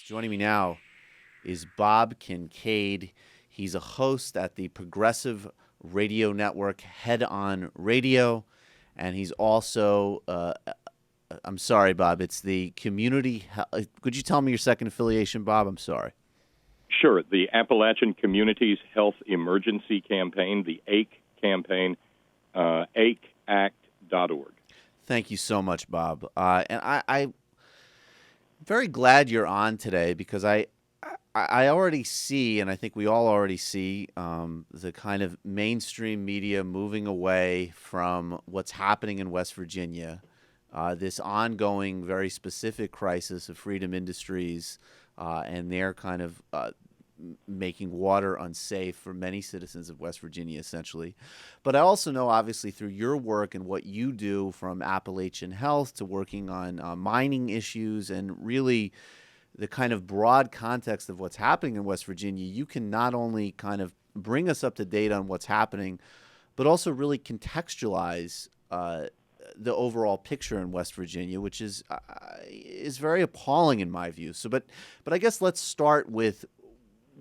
Joining me now is Bob Kincaid. He's a host at the Progressive Radio Network, Head On Radio, and he's also, I'm sorry, Bob, it's the Community, could you tell me your second affiliation, Bob? I'm sorry. Sure. The Appalachian Communities Health Emergency Campaign, the ACE campaign, ACHACT.org. Thank you so much, Bob. And I'm very glad you're on today because I already see, and I think we all already see, the kind of mainstream media moving away from what's happening in West Virginia, this ongoing, very specific crisis of Freedom Industries and their kind of making water unsafe for many citizens of West Virginia, essentially. But I also know, obviously, through your work and what you do, from Appalachian Health to working on mining issues and really the kind of broad context of what's happening in West Virginia, you can not only kind of bring us up to date on what's happening, but also really contextualize the overall picture in West Virginia, which is very appalling in my view. So, but I guess let's start with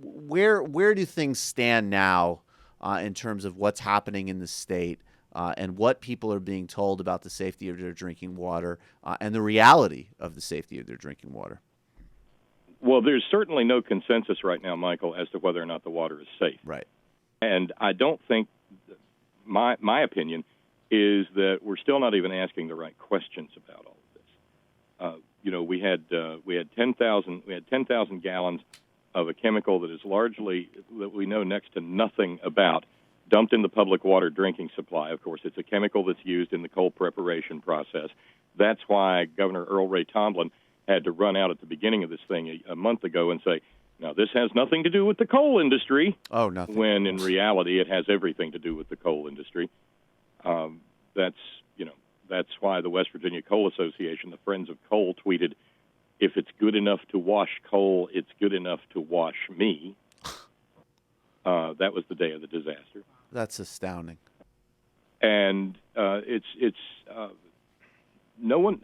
where do things stand now in terms of what's happening in the state and what people are being told about the safety of their drinking water and the reality of the safety of their drinking water. Well, there's certainly no consensus right now, Michael, as to whether or not the water is safe. Right. And I don't think, my opinion is that we're still not even asking the right questions about all of this. We had 10,000 gallons of a chemical that is largely, that we know next to nothing about, dumped in the public water drinking supply. Of course, it's a chemical that's used in the coal preparation process. That's why Governor Earl Ray Tomblin had to run out at the beginning of this thing a month ago and say, now, this has nothing to do with the coal industry. Oh, nothing. When in reality, it has everything to do with the coal industry. That's why the West Virginia Coal Association, the Friends of Coal, tweeted, "If it's good enough to wash coal, it's good enough to wash me." That was the day of the disaster. That's astounding. And no one.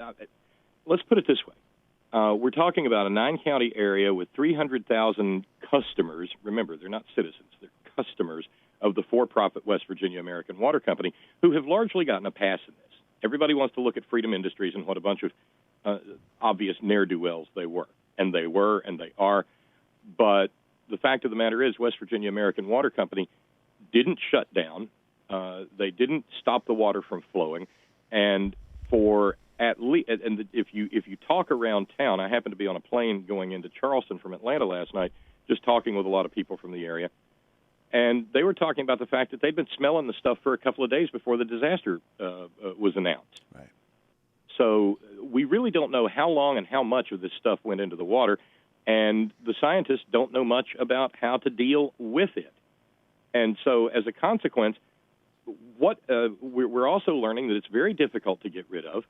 Let's put it this way. We're talking about a 9-county area with 300,000 customers. Remember, they're not citizens. They're customers of the for-profit West Virginia American Water Company, who have largely gotten a pass in this. Everybody wants to look at Freedom Industries and what a bunch of obvious ne'er-do-wells they were, and they are. But the fact of the matter is West Virginia American Water Company didn't shut down. They didn't stop the water from flowing. And for at least, and if you talk around town, I happened to be on a plane going into Charleston from Atlanta last night, just talking with a lot of people from the area, and they were talking about the fact that they'd been smelling the stuff for a couple of days before the disaster was announced. Right. So we really don't know how long and how much of this stuff went into the water, and the scientists don't know much about how to deal with it. And so as a consequence, we're also learning that it's very difficult to get rid of.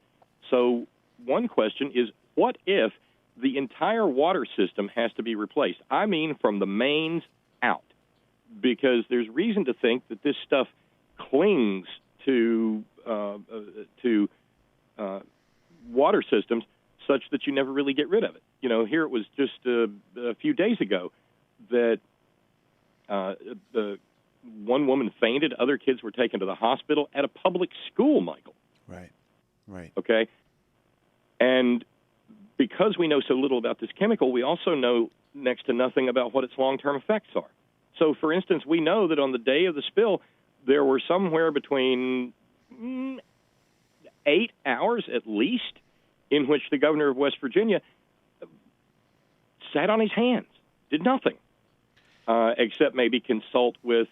So one question is, what if the entire water system has to be replaced? I mean, from the mains out, because there's reason to think that this stuff clings to water systems such that you never really get rid of it. Here it was just a few days ago that the one woman fainted. Other kids were taken to the hospital at a public school, Michael. Right. Okay? And because we know so little about this chemical, we also know next to nothing about what its long-term effects are. So, for instance, we know that on the day of the spill, there were somewhere between 8 hours at least in which the governor of West Virginia sat on his hands, did nothing, except maybe consult with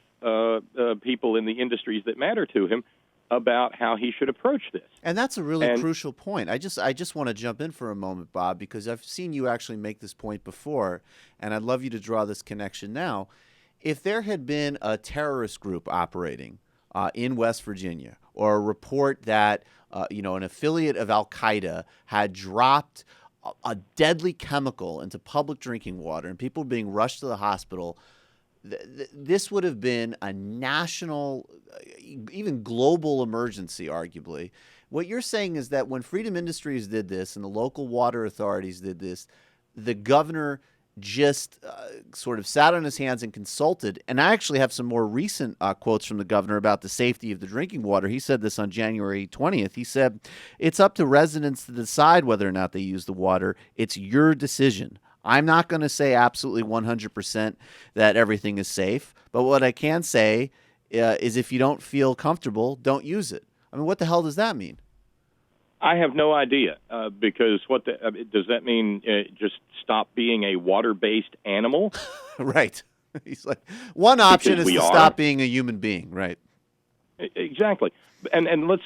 people in the industries that matter to him about how he should approach this. And that's a really crucial point. I just want to jump in for a moment, Bob, because I've seen you actually make this point before, and I'd love you to draw this connection now. If there had been a terrorist group operating in West Virginia, or a report that an affiliate of Al-Qaeda had dropped a deadly chemical into public drinking water and people being rushed to the hospital, this would have been a national, even global emergency, arguably. What you're saying is that when Freedom Industries did this and the local water authorities did this, the governor just sort of sat on his hands and consulted. And I actually have some more recent quotes from the governor about the safety of the drinking water. He said this on January 20th. He said, "It's up to residents to decide whether or not they use the water. It's your decision. I'm not going to say absolutely 100% that everything is safe, but what I can say is if you don't feel comfortable, don't use it." I mean, what the hell does that mean? I have no idea because does that mean? Just stop being a water-based animal? Right. He's like, one option Because is we to are. stop being a human being. Right. Exactly, and let's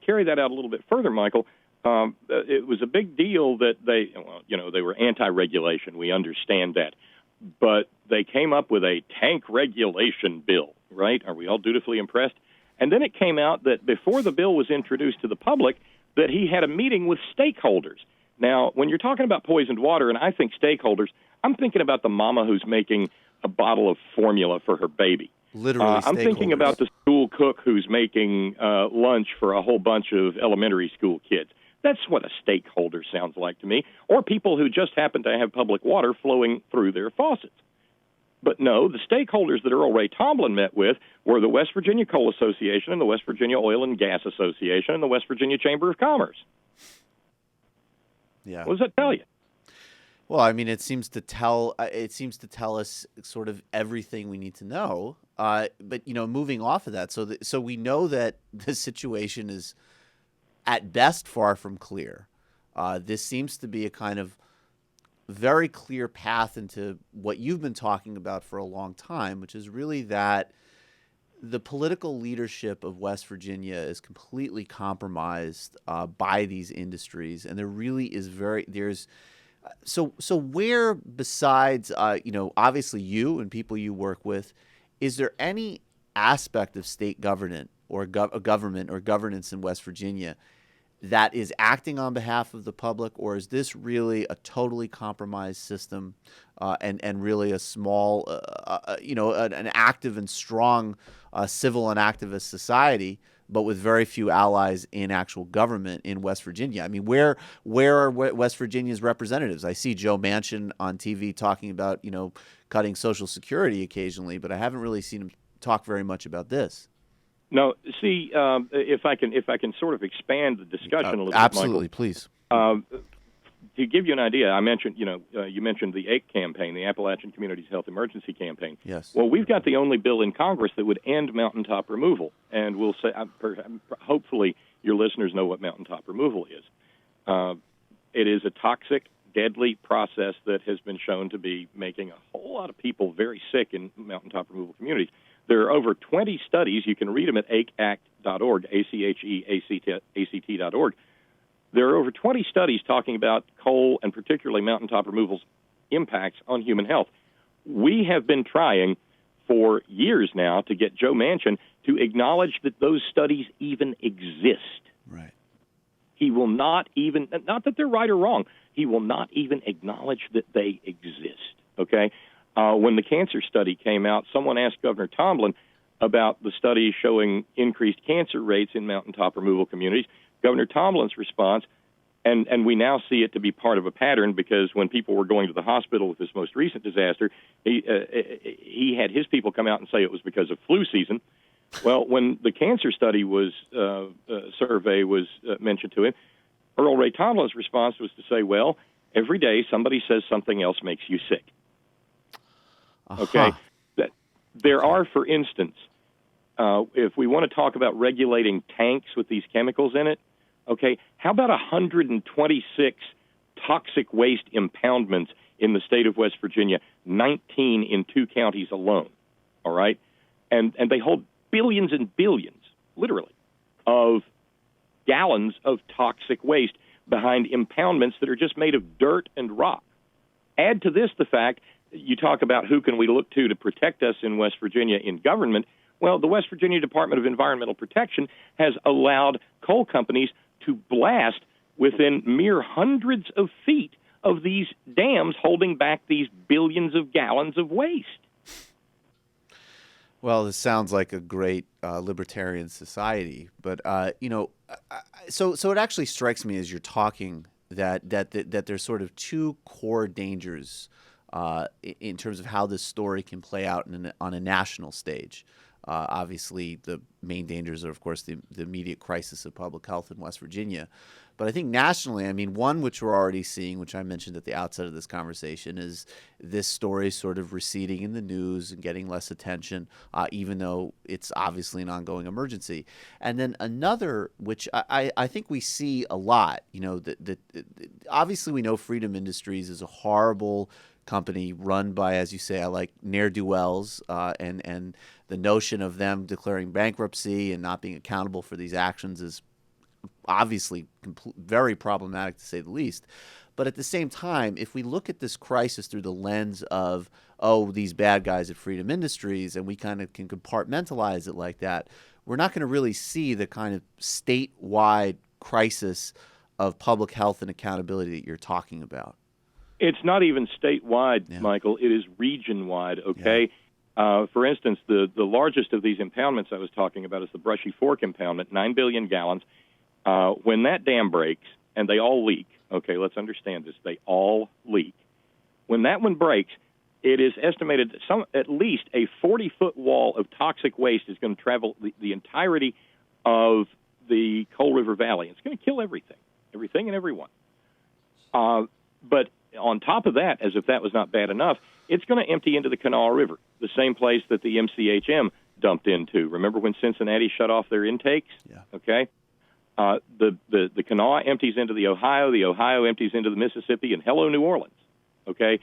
carry that out a little bit further, Michael. It was a big deal that they were anti-regulation. We understand that, but they came up with a tank regulation bill. Right? Are we all dutifully impressed? And then it came out that before the bill was introduced to the public, that he had a meeting with stakeholders. Now, when you're talking about poisoned water, and I think stakeholders, I'm thinking about the mama who's making a bottle of formula for her baby. Literally, I'm thinking about the school cook who's making lunch for a whole bunch of elementary school kids. That's what a stakeholder sounds like to me, or people who just happen to have public water flowing through their faucets. But no, the stakeholders that Earl Ray Tomblin met with were the West Virginia Coal Association and the West Virginia Oil and Gas Association and the West Virginia Chamber of Commerce. Yeah. What does that tell you? Well, I mean, it seems to tell us sort of everything we need to know. But moving off of that, so we know that the situation is at best far from clear. This seems to be a kind of very clear path into what you've been talking about for a long time, which is really that the political leadership of West Virginia is completely compromised by these industries, and there really is so where besides obviously you and people you work with, is there any aspect of state government or government or governance in West Virginia that is acting on behalf of the public, or is this really a totally compromised system and really a small, an active and strong civil and activist society, but with very few allies in actual government in West Virginia? I mean, where are West Virginia's representatives? I see Joe Manchin on TV talking about cutting Social Security occasionally, but I haven't really seen him talk very much about this. No, see, if I can sort of expand the discussion a little absolutely, bit, please. To give you an idea, I mentioned, you mentioned the ACE campaign, the Appalachian Communities Health Emergency Campaign. Yes. Well, we've got the only bill in Congress that would end mountaintop removal, and we'll say, hopefully, your listeners know what mountaintop removal is. It is a toxic, deadly process that has been shown to be making a whole lot of people very sick in mountaintop removal communities. There are over 20 studies. You can read them at ACHEACT.org, ACHEACT.org. There are over 20 studies talking about coal and particularly mountaintop removal's impacts on human health. We have been trying for years now to get Joe Manchin to acknowledge that those studies even exist. Right. He will not even, not that they're right or wrong, he will not even acknowledge that they exist, okay? When the cancer study came out, someone asked Governor Tomblin about the study showing increased cancer rates in mountaintop removal communities. Governor Tomblin's response, and we now see it to be part of a pattern, because when people were going to the hospital with this most recent disaster, he had his people come out and say it was because of flu season. Well, when the cancer study survey was mentioned to him, Earl Ray Tomblin's response was to say, well, every day somebody says something else makes you sick. Okay, there are, for instance, if we want to talk about regulating tanks with these chemicals in it, okay, how about 126 toxic waste impoundments in the state of West Virginia, 19 in 2 counties alone, all right? And they hold billions and billions, literally, of gallons of toxic waste behind impoundments that are just made of dirt and rock. Add to this the fact, you talk about who can we look to protect us in West Virginia in government. Well, the West Virginia Department of Environmental Protection has allowed coal companies to blast within mere hundreds of feet of these dams holding back these billions of gallons of waste. Well, this sounds like a great libertarian society, but so it actually strikes me as you're talking that there's sort of two core dangers in terms of how this story can play out on a national stage. Obviously, the main dangers are, of course, the immediate crisis of public health in West Virginia. But I think nationally, I mean, one which we're already seeing, which I mentioned at the outset of this conversation, is this story sort of receding in the news and getting less attention, even though it's obviously an ongoing emergency. And then another, which I think we see a lot, that obviously we know Freedom Industries is a horrible company run by, as you say, I like ne'er-do-wells, and the notion of them declaring bankruptcy and not being accountable for these actions is obviously very problematic, to say the least. But at the same time, if we look at this crisis through the lens of, these bad guys at Freedom Industries, and we kind of can compartmentalize it like that, we're not going to really see the kind of statewide crisis of public health and accountability that you're talking about. It's not even statewide, Yeah. Michael. It is region-wide, okay? Yeah. For instance, the largest of these impoundments I was talking about is the Brushy Fork impoundment, 9 billion gallons. When that dam breaks, and they all leak, okay, let's understand this, they all leak. When that one breaks, it is estimated that at least a 40-foot wall of toxic waste is going to travel the entirety of the Coal River Valley. It's going to kill everything and everyone. But on top of that, as if that was not bad enough, it's going to empty into the Kanawha River, the same place that the MCHM dumped into. Remember when Cincinnati shut off their intakes? Yeah. Okay. The Kanawha empties into the Ohio empties into the Mississippi, and hello, New Orleans. Okay.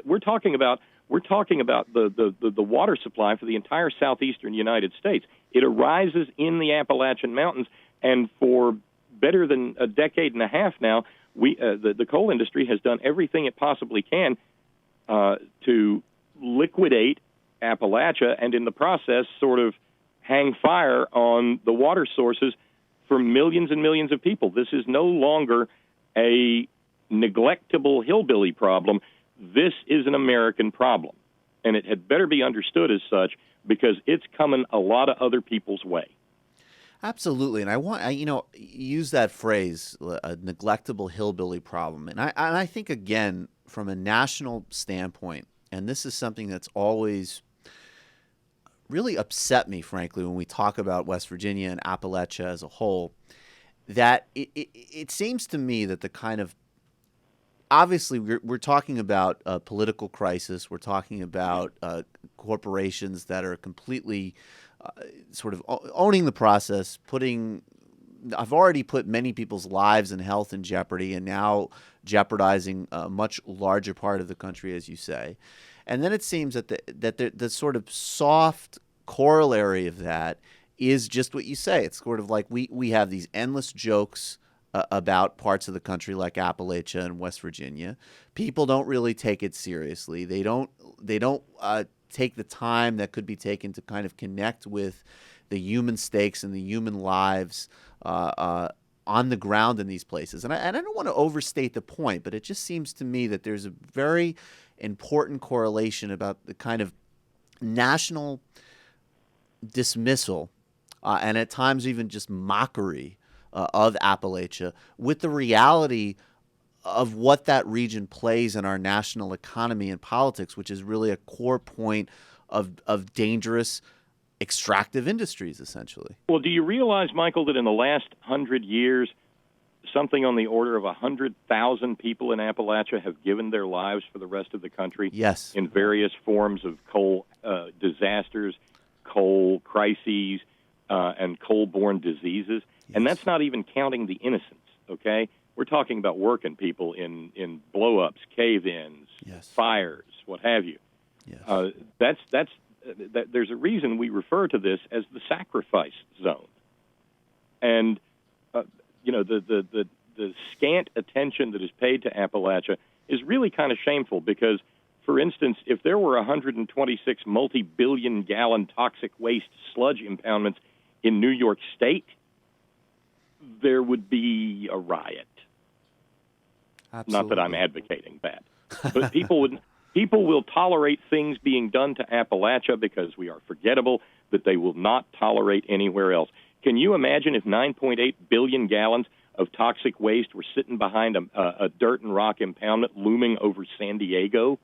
We're talking about the water supply for the entire southeastern United States. It arises in the Appalachian Mountains, and for better than a decade and a half now, the coal industry has done everything it possibly can to liquidate Appalachia, and in the process sort of hang fire on the water sources for millions and millions of people. This is no longer a neglectable hillbilly problem. This is an American problem, and it had better be understood as such, because it's coming a lot of other people's way. Absolutely, and I use that phrase, a neglectable hillbilly problem, and I think, again, from a national standpoint, and this is something that's always really upset me, frankly, when we talk about West Virginia and Appalachia as a whole, that it seems to me that the kind of, obviously we're talking about a political crisis, we're talking about corporations that are completely sort of owning the process, I've already put many people's lives and health in jeopardy, and now jeopardizing a much larger part of the country, as you say. And then it seems that the sort of soft corollary of that is just what you say. It's sort of like we have these endless jokes about parts of the country like Appalachia and West Virginia. People don't really take it seriously. They don't take the time that could be taken to kind of connect with the human stakes and the human lives on the ground in these places. And I don't want to overstate the point, but it just seems to me that there's a very important correlation about the kind of national dismissal and at times even just mockery of Appalachia with the reality of what that region plays in our national economy and politics, which is really a core point of dangerous extractive industries, essentially. Well, do you realize, Michael, that in the last 100 years, something on the order of 100,000 people in Appalachia have given their lives for the rest of the country? Yes. In various forms of coal disasters, coal crises, and coal-borne diseases. Yes. And that's not even counting the innocents, okay? We're talking about working people in blow-ups, cave-ins, yes, fires, what have you. Yes. There's a reason we refer to this as the sacrifice zone. And the scant attention that is paid to Appalachia is really kind of shameful because, for instance, if there were 126 multi-billion-gallon toxic waste sludge impoundments in New York State, there would be a riot. Absolutely. Not that I'm advocating that, but people will tolerate things being done to Appalachia because we are forgettable, that they will not tolerate anywhere else. Can you imagine if 9.8 billion gallons of toxic waste were sitting behind a dirt and rock impoundment looming over San Diego.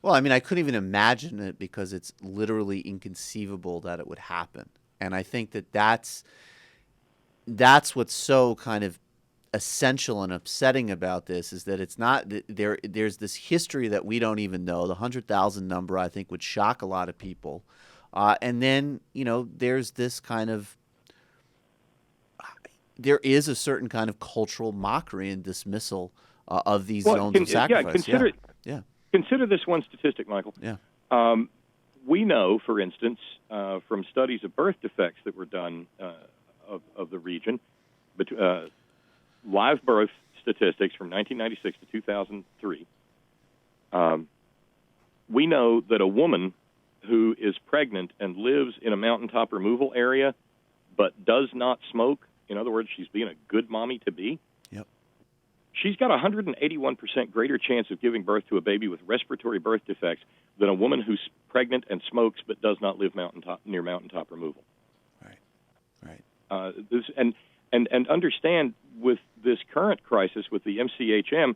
Well, I mean, I couldn't even imagine it because it's literally inconceivable that it would happen. And I think that that's what's so kind of essential and upsetting about this is that it's not there's this history that we don't even know. The 100,000 number, I think, would shock a lot of people. And then, there's this kind of there is a certain kind of cultural mockery and dismissal of these zones of sacrifice. Consider this one statistic, Michael. Yeah. We know, for instance, from studies of birth defects that were done of the region, live birth statistics from 1996 to 2003, we know that a woman who is pregnant and lives in a mountaintop removal area but does not smoke, in other words, she's being a good mommy-to-be, she's got a 181% greater chance of giving birth to a baby with respiratory birth defects than a woman who's pregnant and smokes but does not live near mountaintop removal. Right. And understand with this current crisis with the MCHM,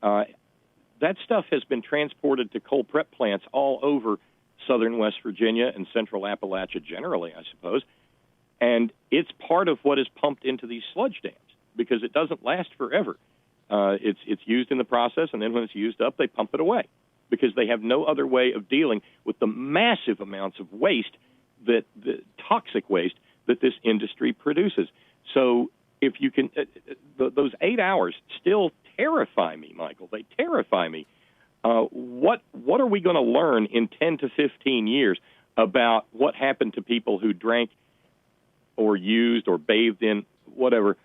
that stuff has been transported to coal prep plants all over southern West Virginia and central Appalachia generally, I suppose. And it's part of what is pumped into these sludge dams because it doesn't last forever. It's used in the process, and then when it's used up, they pump it away because they have no other way of dealing with the massive amounts of waste, the toxic waste that this industry produces. So if you can, those 8 hours still terrify me, Michael. They terrify me. What are we going to learn in 10 to 15 years about what happened to people who drank or used or bathed in whatever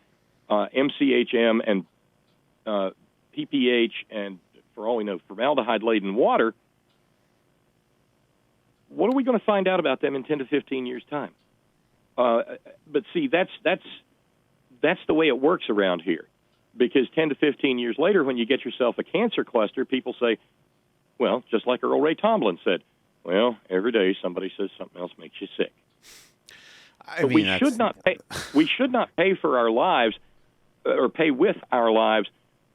MCHM and PPH and, for all we know, formaldehyde-laden water? What are we going to find out about them in 10 to 15 years' time? But see, that's the way it works around here. Because 10 to 15 years later, when you get yourself a cancer cluster, people say, well, just like Earl Ray Tomlin said, well, every day somebody says something else makes you sick. But we should not pay. We should not pay for our lives, or pay with our lives,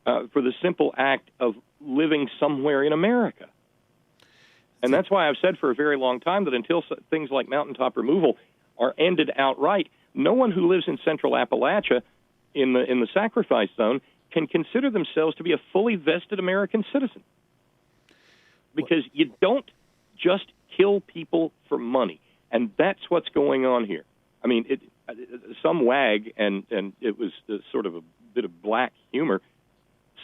for the simple act of living somewhere in America. And that's why I've said for a very long time that until things like mountaintop removal are ended outright, no one who lives in central Appalachia in the sacrifice zone can consider themselves to be a fully vested American citizen. Because you don't just kill people for money. And that's what's going on here. I mean, some wag, and it was sort of a bit of black humor,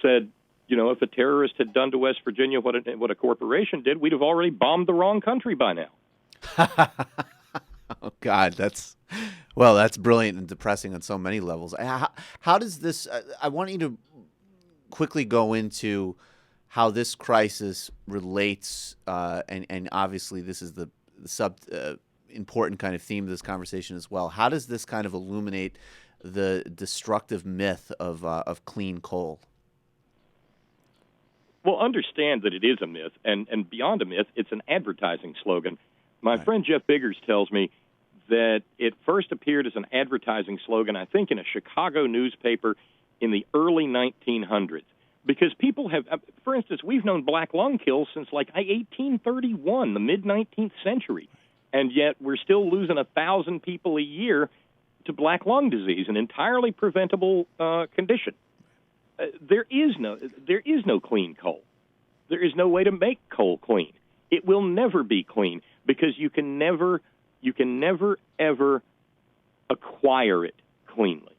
said, if a terrorist had done to West Virginia what a corporation did, we'd have already bombed the wrong country by now. Oh, God, that's brilliant and depressing on so many levels. How does this I want you to quickly go into how this crisis relates, and obviously this is the important kind of theme of this conversation as well. How does this kind of illuminate the destructive myth of clean coal? Well, understand that it is a myth, and beyond a myth, it's an advertising slogan. My friend Jeff Biggers tells me that it first appeared as an advertising slogan, I think, in a Chicago newspaper in the early 1900s. Because people have, for instance, we've known black lung kills since like 1831, the mid-19th century, and yet we're still losing 1,000 people a year to black lung disease, an entirely preventable condition. There is no clean coal. There is no way to make coal clean. It will never be clean because you can never ever acquire it cleanly.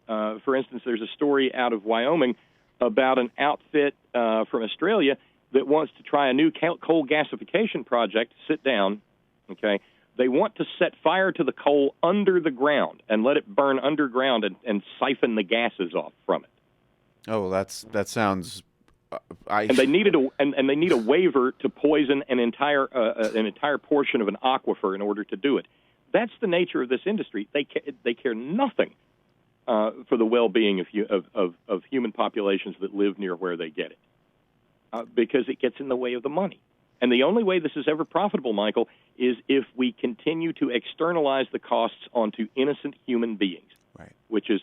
For instance, there's a story out of Wyoming about an outfit from Australia that wants to try a new coal gasification project. Sit down, okay? They want to set fire to the coal under the ground and let it burn underground and siphon the gases off from it. Oh, well, that sounds. And they needed they need a waiver to poison an entire portion of an aquifer in order to do it. That's the nature of this industry. They care nothing for the well-being of human populations that live near where they get it, because it gets in the way of the money. And the only way this is ever profitable, Michael, is if we continue to externalize the costs onto innocent human beings. Right. which is,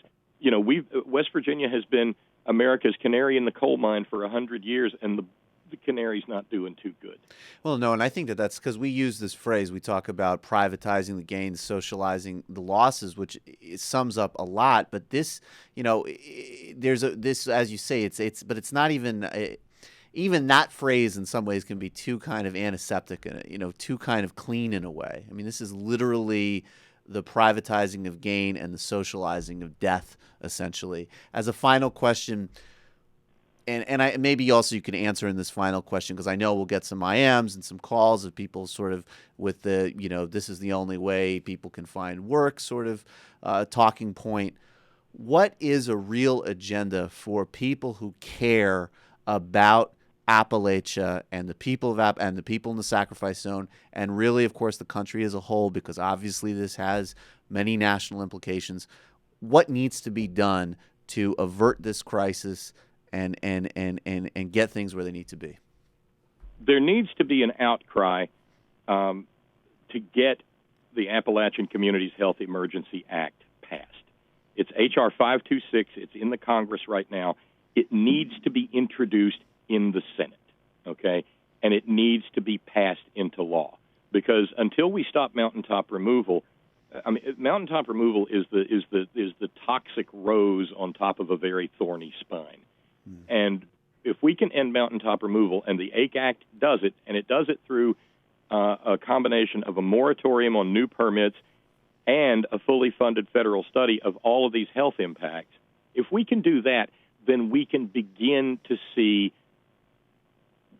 West Virginia has been America's canary in the coal mine for 100 years, and the canary's not doing too good. Well, no, and I think that's because we use this phrase. We talk about privatizing the gains, socializing the losses, which it sums up a lot. But this, this, as you say, but it's not even. Even that phrase in some ways can be too kind of antiseptic and too kind of clean in a way. I mean, this is literally the privatizing of gain and the socializing of death, essentially. As a final question, and maybe also you can answer in this final question, because I know we'll get some IMs and some calls of people sort of with the, this is the only way people can find work sort of talking point. What is a real agenda for people who care about Appalachia and the people of and the people in the sacrifice zone, and really, of course, the country as a whole, because obviously this has many national implications? What needs to be done to avert this crisis and get things where they need to be? There needs to be an outcry to get the Appalachian Communities Health Emergency Act passed. It's H.R. 526. It's in the Congress right now. It needs to be introduced in the Senate, okay? And it needs to be passed into law, because until we stop mountaintop removal, mountaintop removal is the toxic rose on top of a very thorny spine. And if we can end mountaintop removal, and the AIC Act does it, and it does it through a combination of a moratorium on new permits and a fully funded federal study of all of these health impacts, if we can do that, then we can begin to see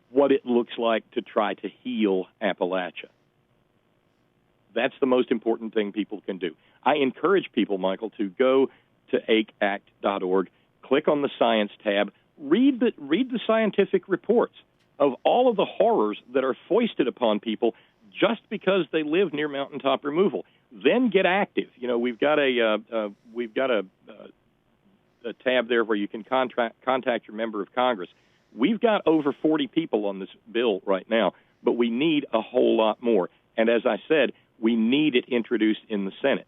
what it looks like to try to heal Appalachia. That's the most important thing people can do. I encourage people, Michael, to go to aicact.org, click on the science tab, read the scientific reports of all of the horrors that are foisted upon people just because they live near mountaintop removal. Then get active. We've got a tab there where you can contact your member of Congress. We've got over 40 people on this bill right now, but we need a whole lot more. And as I said, we need it introduced in the Senate.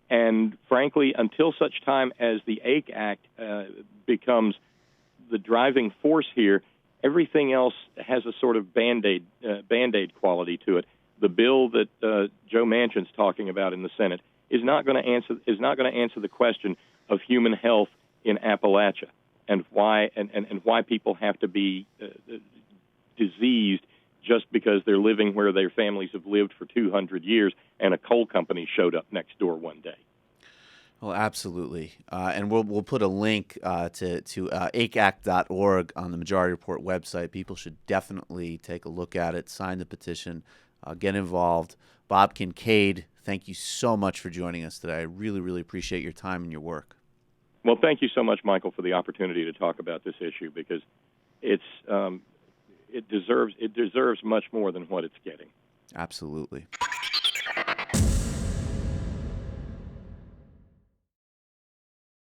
And frankly, until such time as the AIC Act becomes the driving force here, everything else has a sort of Band-Aid quality to it. The bill that Joe Manchin's talking about in the Senate is not going to answer the question of human health in Appalachia and why people have to be diseased just because they're living where their families have lived for 200 years and a coal company showed up next door one day. Well, absolutely. And we'll put a link to aicact.org on the Majority Report website. People should definitely take a look at it, sign the petition, get involved. Bob Kincaid, thank you so much for joining us today. I really, really appreciate your time and your work. Well, thank you so much, Michael, for the opportunity to talk about this issue, because it deserves much more than what it's getting. Absolutely.